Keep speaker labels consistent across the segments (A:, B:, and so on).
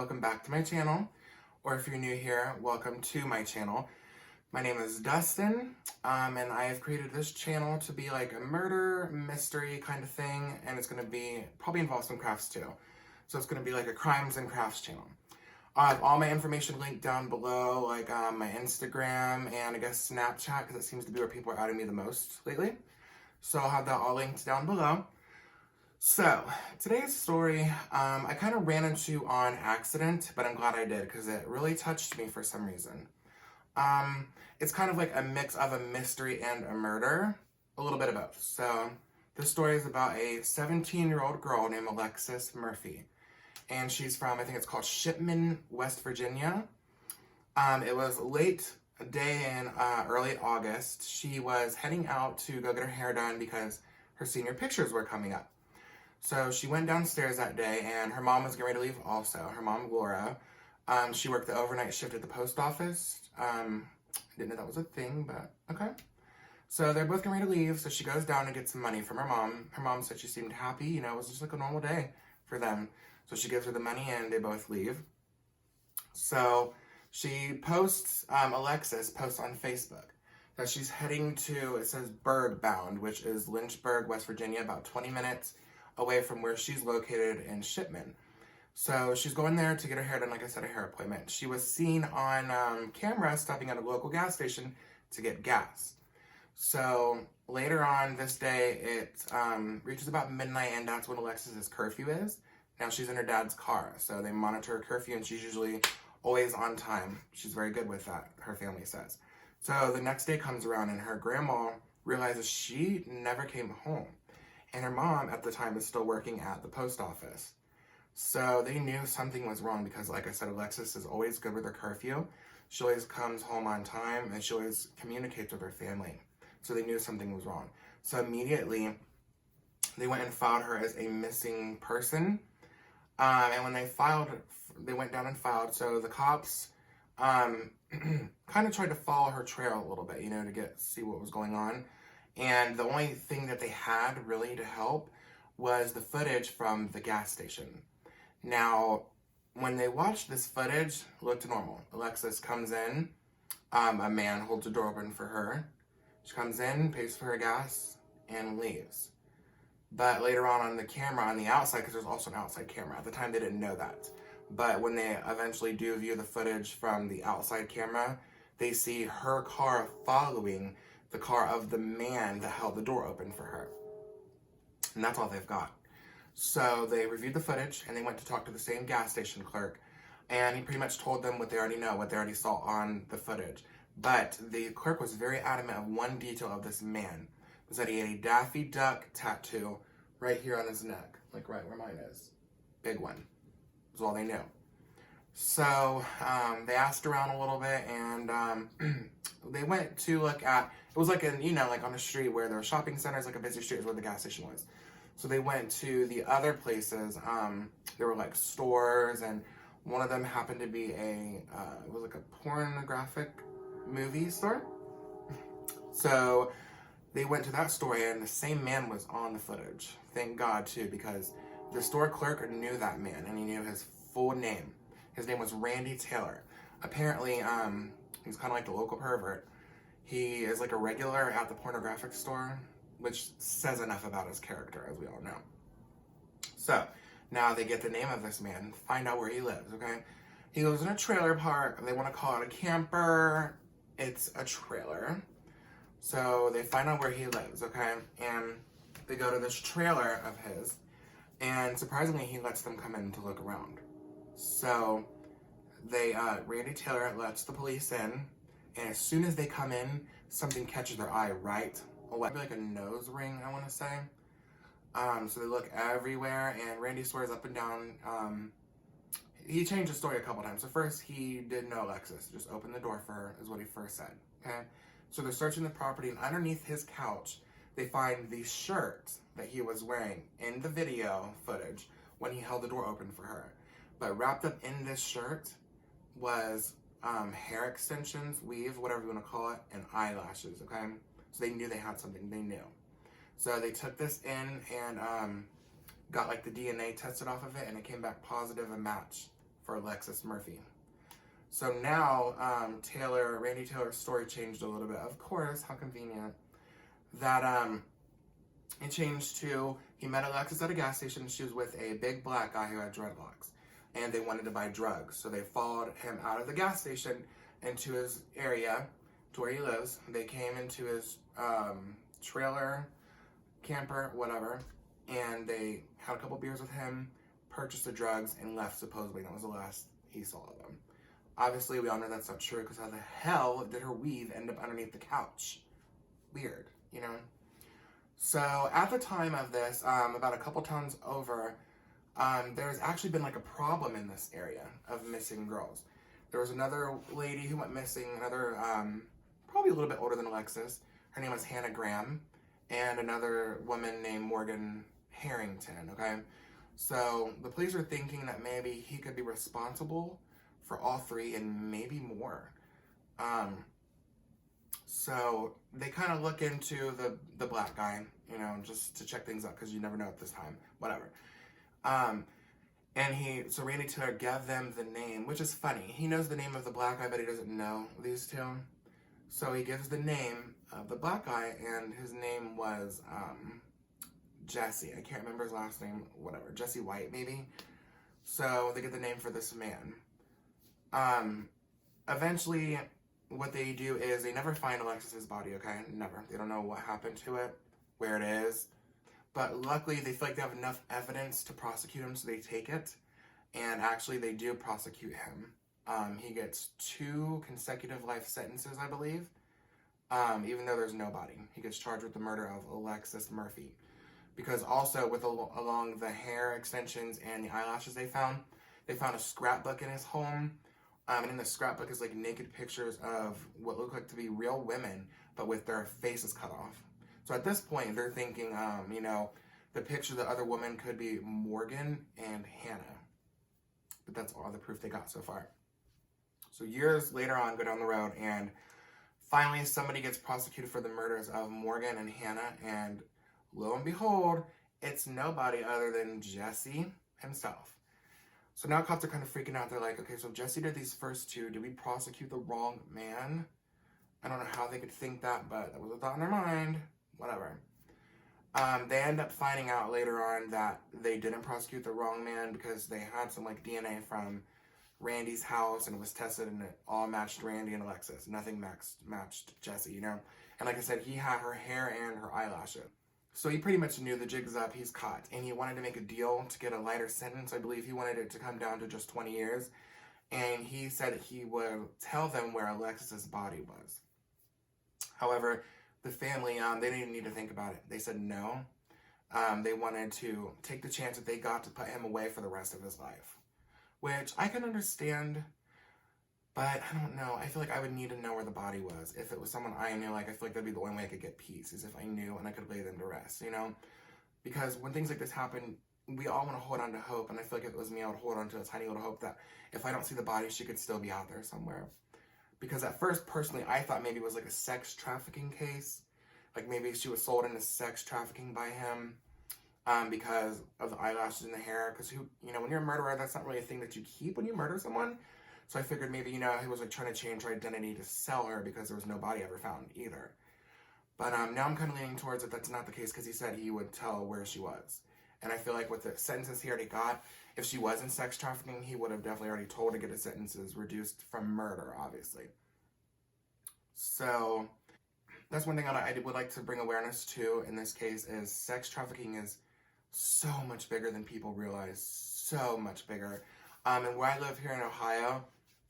A: welcome back to my channel, or if you're new here, welcome to my channel. My name is Dustin, and I have created this channel to be like a murder, mystery kind of thing, and it's going to be, probably involve some crafts too. So it's going to be like a crimes and crafts channel. I have all my information linked down below, like my Instagram and I guess Snapchat, because it seems to be where people are adding me the most lately. So I'll have that all linked down below. So, today's story, I kind of ran into on accident, but I'm glad I did because it really touched me for some reason. It's kind of like a mix of a mystery and a murder, a little bit of both. So, this story is about a 17-year-old girl named Alexis Murphy, and she's from, I think it's called Shipman, West Virginia. It was late day in early August. She was heading out to go get her hair done because her senior pictures were coming up. So she went downstairs that day, and her mom was getting ready to leave also. Her mom, Laura, she worked the overnight shift at the post office. Didn't know that was a thing, but okay. So they're both getting ready to leave, so she goes down to get some money from her mom. Her mom said she seemed happy, you know, it was just like a normal day for them. So she gives her the money, and they both leave. So she posts, Alexis posts on Facebook that she's heading to, it says Berg bound, which is Lynchburg, West Virginia, about 20 minutes away from where she's located in Shipman. So she's going there to get her hair done, like I said, a hair appointment. She was seen on camera stopping at a local gas station to get gas. So later on this day, it reaches about midnight, and that's when Alexis's curfew is. Now she's in her dad's car, so they monitor her curfew, and she's usually always on time. She's very good with that, her family says. So the next day comes around, and her grandma realizes she never came home. And her mom, at the time, is still working at the post office. So they knew something was wrong because, like I said, Alexis is always good with her curfew. She always comes home on time, and she always communicates with her family. So they knew something was wrong. So immediately, they went and filed her as a missing person. And when they went down and filed. So the cops kind of tried to follow her trail a little bit, you know, to see what was going on. And the only thing that they had really to help was the footage from the gas station. Now, when they watched this footage, it looked normal. Alexis comes in, a man holds the door open for her. She comes in, pays for her gas, and leaves. But later on the camera on the outside, because there's also an outside camera. At the time, they didn't know that. But when they eventually do view the footage from the outside camera, they see her car following the car of the man that held the door open for her. And that's all they've got. So they reviewed the footage, and they went to talk to the same gas station clerk, and he pretty much told them what they already know, what they already saw on the footage. But the clerk was very adamant of one detail of this man, was that he had a Daffy Duck tattoo right here on his neck, like right where mine is. Big one. That's all they knew. So they asked around a little bit, and they went to look at, it was like like on a street where there were shopping centers, like a busy street is where the gas station was. So they went to the other places. There were like stores, and one of them happened to be it was like a pornographic movie store. So they went to that store, and the same man was on the footage. Thank God too, because the store clerk knew that man, and he knew his full name. His name was Randy Taylor. Apparently, he's kind of like the local pervert. He is like a regular at the pornographic store, which says enough about his character, as we all know. So, now they get the name of this man, find out where he lives, okay? He lives in a trailer park. They want to call it a camper. It's a trailer. So, they find out where he lives, okay? And they go to this trailer of his, and surprisingly, he lets them come in to look around. So, Randy Taylor lets the police in, and as soon as they come in, something catches their eye right, like a nose ring, I want to say. So they look everywhere, and Randy swears up and down. He changed the story a couple times. So first, he didn't know Alexis. Just opened the door for her, is what he first said. Okay? So they're searching the property, and underneath his couch, they find the shirt that he was wearing in the video footage when he held the door open for her. But wrapped up in this shirt was hair extensions, weave, whatever you want to call it, and eyelashes, okay? So they knew they had something. They knew. So they took this in and got like the DNA tested off of it, and it came back positive, a match for Alexis Murphy. So now, Randy Taylor's story changed a little bit. Of course, how convenient. That, it changed to, he met Alexis at a gas station. She was with a big black guy who had dreadlocks. And they wanted to buy drugs. So they followed him out of the gas station into his area, to where he lives. They came into his trailer, camper, whatever. And they had a couple beers with him, purchased the drugs, and left supposedly. That was the last he saw of them. Obviously, we all know that's not true, because how the hell did her weave end up underneath the couch? Weird, you know? So, at the time of this, about a couple towns over, there's actually been like a problem in this area of missing girls. There was another lady who went missing, another, probably a little bit older than Alexis. Her name was Hannah Graham, and another woman named Morgan Harrington, okay? So, the police are thinking that maybe he could be responsible for all three and maybe more. So they kind of look into the black guy, you know, just to check things out, because you never know at this time, whatever. And so Randy Taylor gave them the name, which is funny. He knows the name of the black guy, but he doesn't know these two. So he gives the name of the black guy, and his name was Jesse. I can't remember his last name, whatever. Jesse White, maybe. So they get the name for this man. Eventually, what they do is they never find Alexis's body, okay? Never. They don't know what happened to it, where it is. But luckily, they feel like they have enough evidence to prosecute him, so they take it. And actually, they do prosecute him. He gets 2 consecutive life sentences, I believe. Even though there's no body. He gets charged with the murder of Alexis Murphy. Because also, with along the hair extensions and the eyelashes they found a scrapbook in his home. And in the scrapbook is like naked pictures of what look like to be real women, but with their faces cut off. So at this point, they're thinking, you know, the picture of the other woman could be Morgan and Hannah. But that's all the proof they got so far. So years later on, go down the road, and finally somebody gets prosecuted for the murders of Morgan and Hannah, and lo and behold, it's nobody other than Jesse himself. So now cops are kind of freaking out. They're like, okay, so Jesse did these first 2. Did we prosecute the wrong man? I don't know how they could think that, but that was a thought in their mind. Whatever. They end up finding out later on that they didn't prosecute the wrong man, because they had some like DNA from Randy's house, and it was tested, and it all matched Randy and Alexis. Nothing matched Jesse, you know? And like I said, he had her hair and her eyelashes. So he pretty much knew the jig's up, he's caught. And he wanted to make a deal to get a lighter sentence. I believe he wanted it to come down to just 20 years. And he said he would tell them where Alexis's body was. However, the family, they didn't even need to think about it. They said no. They wanted to take the chance that they got to put him away for the rest of his life. Which I can understand, but I don't know. I feel like I would need to know where the body was. If it was someone I knew, like, I feel like that'd be the only way I could get peace, is if I knew and I could lay them to rest, you know? Because when things like this happen, we all want to hold on to hope, and I feel like if it was me, I would hold on to a tiny little hope that if I don't see the body, she could still be out there somewhere. Because at first, personally, I thought maybe it was like a sex trafficking case. Like maybe she was sold into sex trafficking by him because of the eyelashes and the hair. Because, you know, when you're a murderer, that's not really a thing that you keep when you murder someone. So I figured maybe, you know, he was like trying to change her identity to sell her because there was no body ever found either. But now I'm kind of leaning towards it that's not the case, because he said he would tell where she was. And I feel like with the sentences he already got, if she was in sex trafficking, he would have definitely already told to get his sentences reduced from murder, obviously. So that's one thing I would like to bring awareness to in this case, is sex trafficking is so much bigger than people realize. So much bigger. And where I live here in Ohio,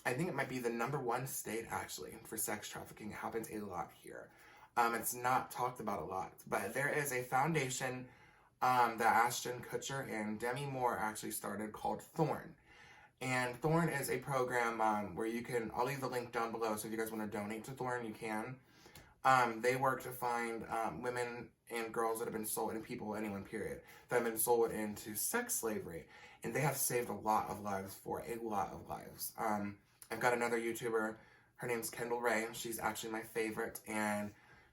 A: I think it might be the #1 state, actually, for sex trafficking. It happens a lot here. It's not talked about a lot, but there is a foundation that Ashton Kutcher and Demi Moore actually started called Thorn. And Thorn is a program where you can, I'll leave the link down below, so if you guys want to donate to Thorn, you can. They work to find women and girls that have been sold, and people, anyone, period, that have been sold into sex slavery. And they have saved a lot of lives for a lot of lives. I've got another YouTuber, her name's Kendall Ray. She's actually my favorite, and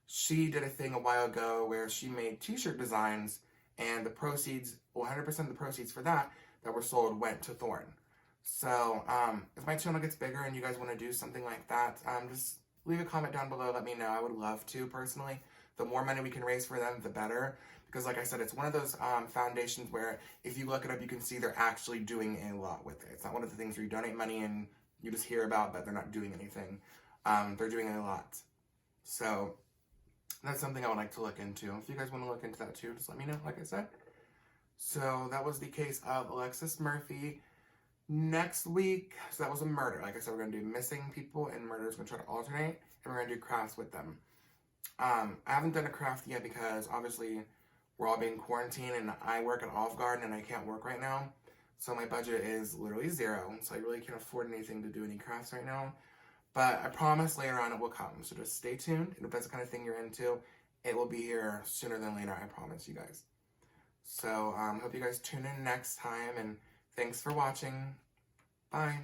A: she did a thing a while ago where she made t-shirt designs, and the proceeds, 100% of the proceeds for that were sold went to Thorn. So, if my channel gets bigger and you guys want to do something like that, just leave a comment down below. Let me know. I would love to, personally. The more money we can raise for them, the better. Because like I said, it's one of those foundations where if you look it up, you can see they're actually doing a lot with it. It's not one of the things where you donate money and you just hear about, but they're not doing anything. They're doing a lot. So, that's something I would like to look into. If you guys want to look into that too, just let me know, like I said. So, that was the case of Alexis Murphy. Next week, so that was a murder. Like I said, we're going to do missing people and murders. We're going to try to alternate, and we're going to do crafts with them. I haven't done a craft yet because, obviously, we're all being quarantined, and I work at Olive Garden, and I can't work right now. So my budget is literally zero, so I really can't afford anything to do any crafts right now. But I promise later on it will come, so just stay tuned. And if that's the kind of thing you're into, it will be here sooner than later, I promise you guys. So, hope you guys tune in next time, and thanks for watching. Bye.